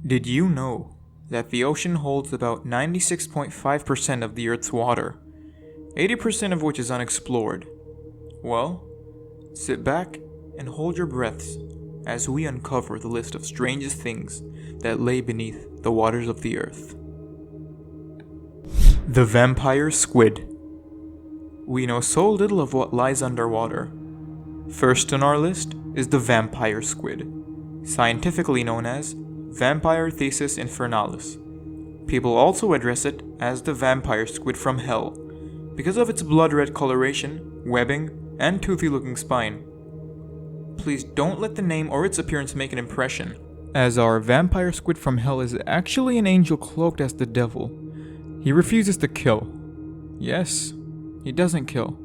Did you know that the ocean holds about 96.5% of the Earth's water, 80% of which is unexplored? Well, sit back and hold your breaths as we uncover the list of strangest things that lay beneath the waters of the Earth. The Vampire Squid. We know so little of what lies underwater. First on our list is the Vampire Squid, scientifically known as Vampire thesis infernalis. People also address it as the Vampire Squid from Hell, because of its blood-red coloration, webbing, and toothy-looking spine. Please don't let the name or its appearance make an impression, as our Vampire Squid from Hell is actually an angel cloaked as the devil. He refuses to kill. Yes, he doesn't kill.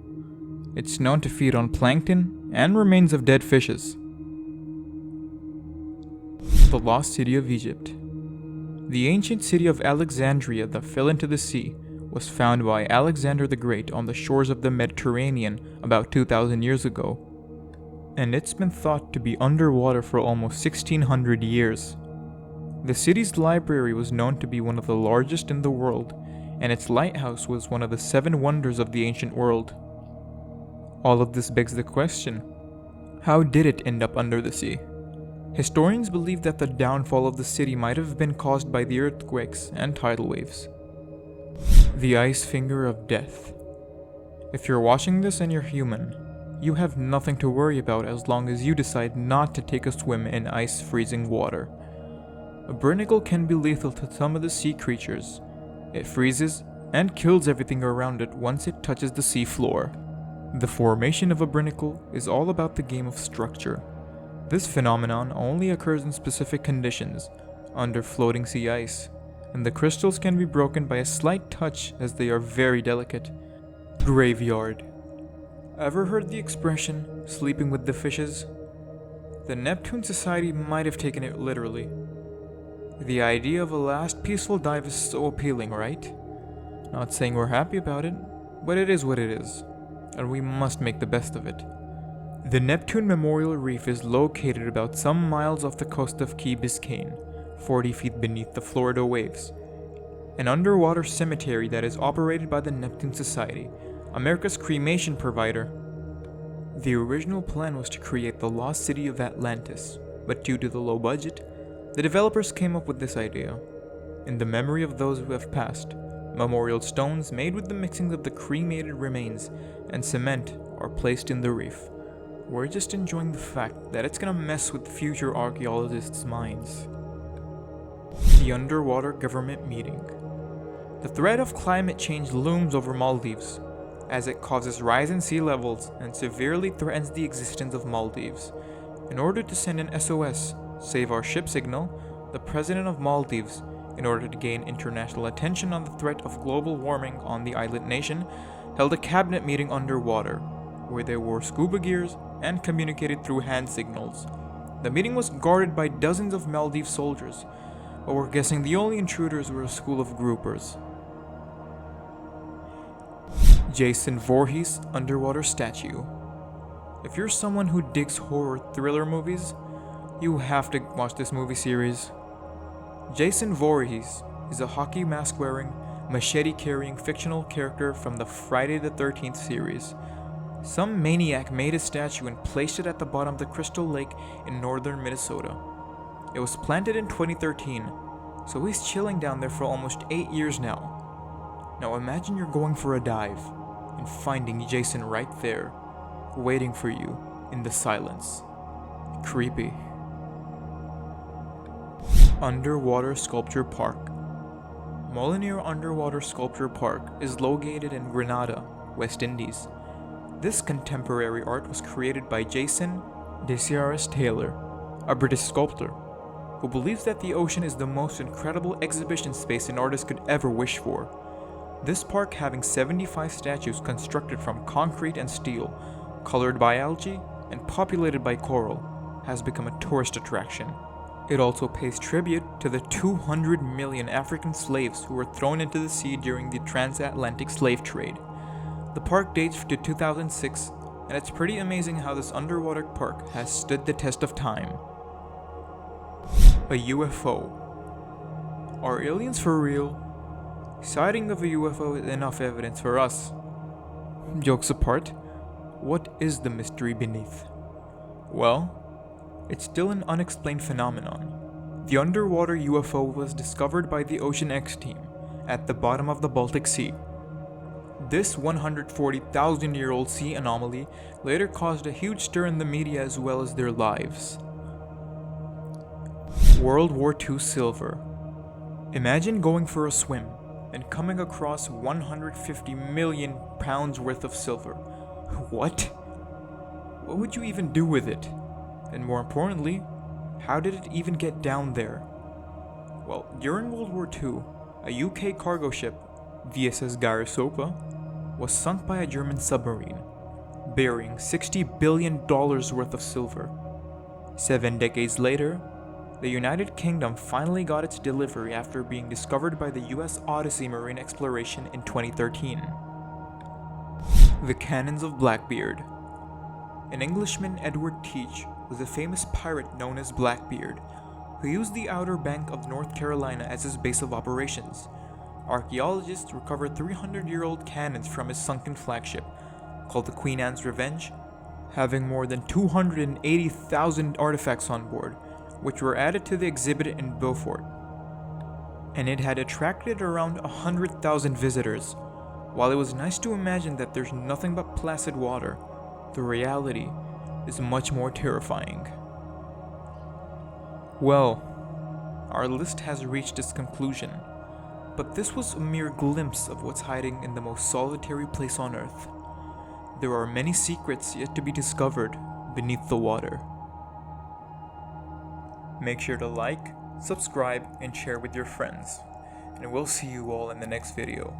It's known to feed on plankton and remains of dead fishes. The Lost City of Egypt. The ancient city of Alexandria that fell into the sea was found by Alexander the Great on the shores of the Mediterranean about 2,000 years ago, and it's been thought to be underwater for almost 1,600 years. The city's library was known to be one of the largest in the world, and its lighthouse was one of the 7 wonders of the ancient world. All of this begs the question, how did it end up under the sea? Historians believe that the downfall of the city might have been caused by the earthquakes and tidal waves. The Ice Finger of Death. If you're watching this and you're human, you have nothing to worry about as long as you decide not to take a swim in ice-freezing water. A barnacle can be lethal to some of the sea creatures. It freezes and kills everything around it once it touches the sea floor. The formation of a barnacle is all about the game of structure. This phenomenon only occurs in specific conditions, under floating sea ice, and the crystals can be broken by a slight touch as they are very delicate. Graveyard. Ever heard the expression, sleeping with the fishes? The Neptune Society might have taken it literally. The idea of a last peaceful dive is so appealing, right? Not saying we're happy about it, but it is what it is, and we must make the best of it. The Neptune Memorial Reef is located about some miles off the coast of Key Biscayne, 40 feet beneath the Florida waves. An underwater cemetery that is operated by the Neptune Society, America's cremation provider. The original plan was to create the lost city of Atlantis, but due to the low budget, the developers came up with this idea. In the memory of those who have passed, memorial stones made with the mixing of the cremated remains and cement are placed in the reef. We're just enjoying the fact that it's gonna mess with future archaeologists' minds. The underwater government meeting. The threat of climate change looms over Maldives, as it causes rise in sea levels and severely threatens the existence of Maldives. In order to send an SOS, save our ship signal, the president of Maldives, in order to gain international attention on the threat of global warming on the island nation, held a cabinet meeting underwater, where they wore scuba gears and communicated through hand signals. The meeting was guarded by dozens of Maldives soldiers, but we're guessing the only intruders were a school of groupers. Jason Voorhees underwater statue. If you're someone who digs horror thriller movies, you have to watch this movie series. Jason Voorhees is a hockey mask-wearing, machete-carrying fictional character from the Friday the 13th series. Some maniac made a statue and placed it at the bottom of the Crystal Lake in northern Minnesota. It was planted in 2013, so he's chilling down there for almost 8 years now. Now imagine you're going for a dive and finding Jason right there, waiting for you in the silence. Creepy. Underwater Sculpture Park. Molinier Underwater Sculpture Park is located in Grenada, West Indies. This contemporary art was created by Jason Desirous Taylor, a British sculptor, who believes that the ocean is the most incredible exhibition space an artist could ever wish for. This park, having 75 statues constructed from concrete and steel, colored by algae, and populated by coral, has become a tourist attraction. It also pays tribute to the 200 million African slaves who were thrown into the sea during the transatlantic slave trade. The park dates to 2006, and it's pretty amazing how this underwater park has stood the test of time. A UFO. Are aliens for real? Sighting of a UFO is enough evidence for us. Jokes apart, what is the mystery beneath? Well, it's still an unexplained phenomenon. The underwater UFO was discovered by the Ocean X team at the bottom of the Baltic Sea. This 140,000-year-old sea anomaly later caused a huge stir in the media as well as their lives. World War II silver. Imagine going for a swim and coming across 150 million pounds worth of silver. What? What would you even do with it? And more importantly, how did it even get down there? Well, during World War II, a UK cargo ship, thesis was sunk by a German submarine, bearing $60 billion worth of silver. 7 decades later, the United Kingdom finally got its delivery after being discovered by the US Odyssey Marine Exploration in 2013. The Cannons of Blackbeard. An Englishman, Edward Teach, was a famous pirate known as Blackbeard, who used the Outer Bank of North Carolina as his base of operations. Archaeologists recovered 300-year-old cannons from his sunken flagship, called the Queen Anne's Revenge, having more than 280,000 artifacts on board, which were added to the exhibit in Beaufort. And it had attracted around 100,000 visitors. While it was nice to imagine that there's nothing but placid water, the reality is much more terrifying. Well, our list has reached its conclusion, but this was a mere glimpse of what's hiding in the most solitary place on Earth. There are many secrets yet to be discovered beneath the water. Make sure to like, subscribe, and share with your friends, and we'll see you all in the next video.